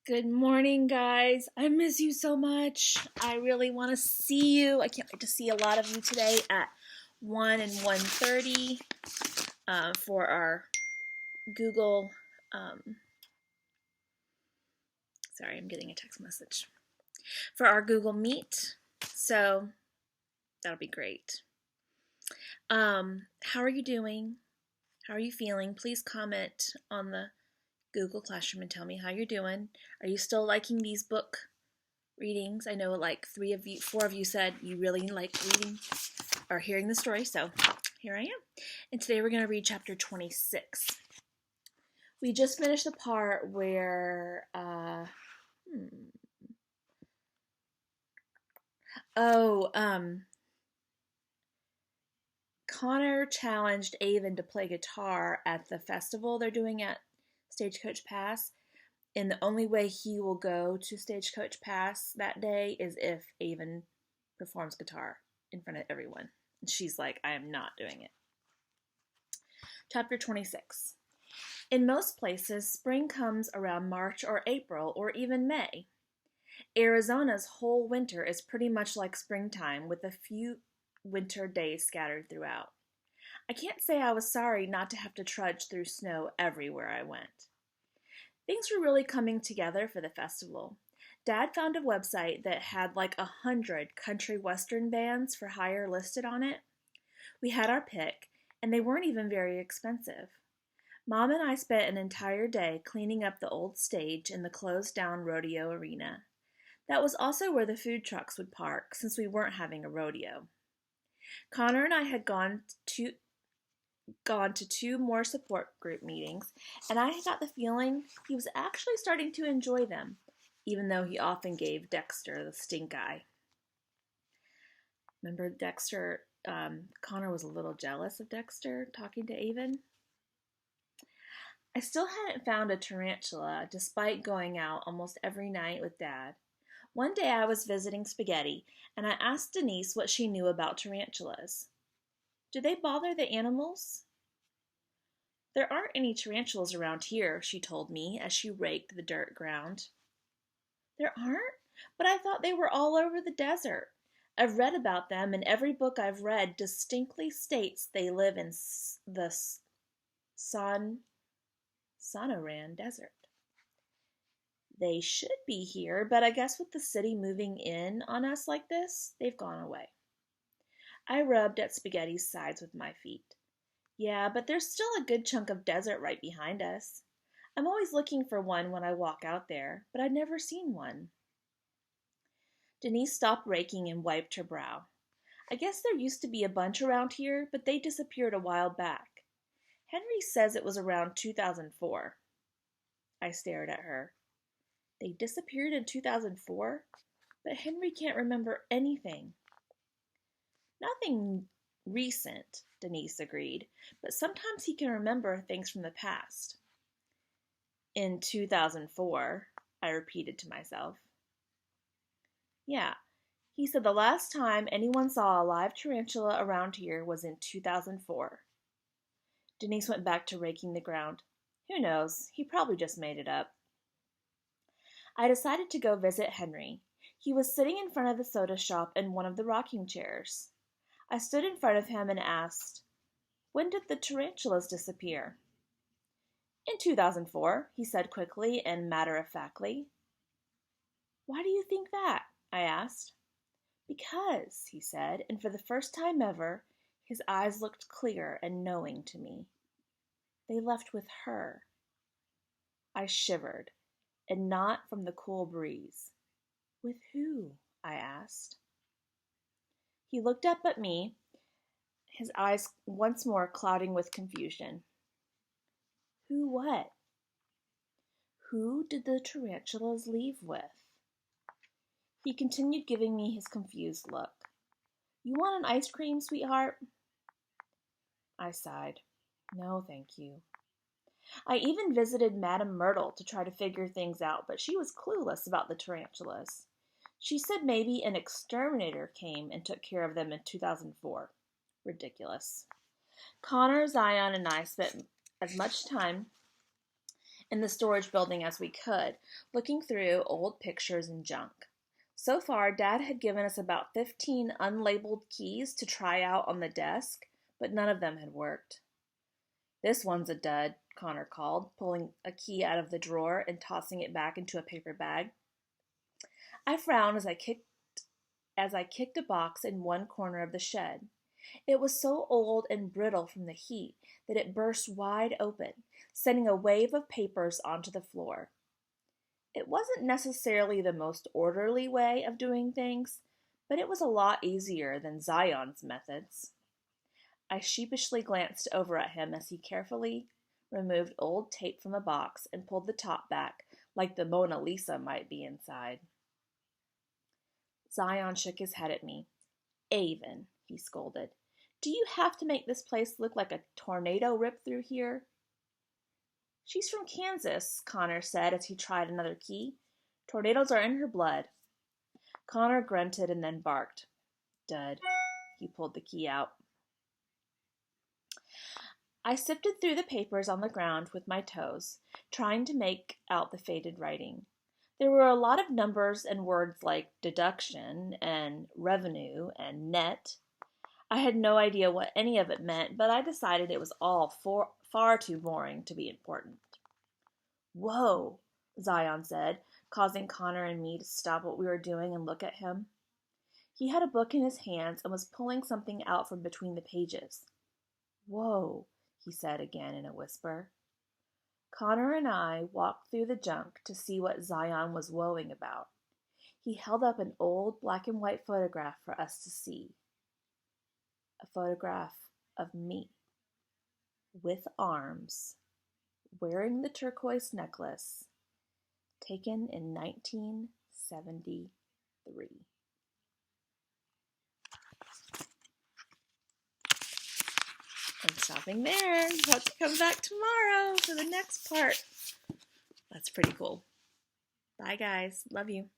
Good morning, guys. I miss you so much. I really want to see you. I can't wait to see a lot of you today at 1 and 1:30 for our Google. Sorry, I'm getting a text message. For our Google Meet. So that'll be great. How are you doing? How are you feeling? Please comment on the Google Classroom and tell me how you're doing. Are you still liking these book readings? I know like 4 of you said you really like reading or hearing the story, so here I am. And today we're going to read chapter 26. We just finished the part where, Connor challenged Avon to play guitar at the festival they're doing at Stagecoach Pass. And the only way he will go to Stagecoach Pass that day is if Avon performs guitar in front of everyone. And she's like, I am not doing it. Chapter 26. In most places, spring comes around March or April or even May. Arizona's whole winter is pretty much like springtime, with a few winter days scattered throughout. I can't say I was sorry not to have to trudge through snow everywhere I went. Things were really coming together for the festival. Dad found a website that had like 100 country western bands for hire listed on it. We had our pick, and they weren't even very expensive. Mom and I spent an entire day cleaning up the old stage in the closed-down rodeo arena. That was also where the food trucks would park, since we weren't having a rodeo. Connor and I had gone to 2 more support group meetings, and I got the feeling he was actually starting to enjoy them, even though he often gave Dexter the stink eye. Remember Dexter, Connor was a little jealous of Dexter talking to Avon. I still hadn't found a tarantula, despite going out almost every night with Dad. One day I was visiting Spaghetti, and I asked Denise what she knew about tarantulas. Do they bother the animals? There aren't any tarantulas around here, she told me as she raked the dirt ground. There aren't? But I thought they were all over the desert. I've read about them, and every book I've read distinctly states they live in the Sonoran Desert. They should be here, but I guess with the city moving in on us like this, they've gone away. I rubbed at Spaghetti's sides with my feet. Yeah, but there's still a good chunk of desert right behind us. I'm always looking for one when I walk out there, but I'd never seen one. Denise stopped raking and wiped her brow. I guess there used to be a bunch around here, but they disappeared a while back. Henry says it was around 2004. I stared at her. They disappeared in 2004? But Henry can't remember anything. Nothing recent, Denise agreed, but sometimes he can remember things from the past. In 2004, I repeated to myself. Yeah, he said the last time anyone saw a live tarantula around here was in 2004. Denise went back to raking the ground. Who knows? He probably just made it up. I decided to go visit Henry. He was sitting in front of the soda shop in one of the rocking chairs. I stood in front of him and asked, When did the tarantulas disappear? In 2004, he said quickly and matter-of-factly. Why do you think that? I asked. Because, he said, and for the first time ever, his eyes looked clear and knowing to me. They left with her. I shivered, and not from the cool breeze. With who? I asked. He looked up at me, his eyes once more clouding with confusion. Who what? Who did the tarantulas leave with? He continued giving me his confused look. You want an ice cream, sweetheart? I sighed. No, thank you. I even visited Madame Myrtle to try to figure things out, but she was clueless about the tarantulas. She said maybe an exterminator came and took care of them in 2004. Ridiculous. Connor, Zion, and I spent as much time in the storage building as we could, looking through old pictures and junk. So far, Dad had given us about 15 unlabeled keys to try out on the desk, but none of them had worked. "This one's a dud," Connor called, pulling a key out of the drawer and tossing it back into a paper bag. I frowned as I kicked a box in one corner of the shed. It was so old and brittle from the heat that it burst wide open, sending a wave of papers onto the floor. It wasn't necessarily the most orderly way of doing things, but it was a lot easier than Zion's methods. I sheepishly glanced over at him as he carefully removed old tape from a box and pulled the top back like the Mona Lisa might be inside. Zion shook his head at me. "Avon," he scolded, "do you have to make this place look like a tornado ripped through here?" "She's from Kansas," Connor said as he tried another key. "Tornadoes are in her blood." Connor grunted and then barked. "Dud." He pulled the key out. I sifted through the papers on the ground with my toes, trying to make out the faded writing. There were a lot of numbers and words like deduction and revenue and net. I had no idea what any of it meant, but I decided it was all far too boring to be important. "Whoa," Zion said, causing Connor and me to stop what we were doing and look at him. He had a book in his hands and was pulling something out from between the pages. "Whoa," he said again in a whisper. Connor and I walked through the junk to see what Zion was woeing about. He held up an old black and white photograph for us to see. A photograph of me, with arms, wearing the turquoise necklace, taken in 1973. I'm stopping there. You have to come back tomorrow for the next part. That's pretty cool. Bye, guys. Love you.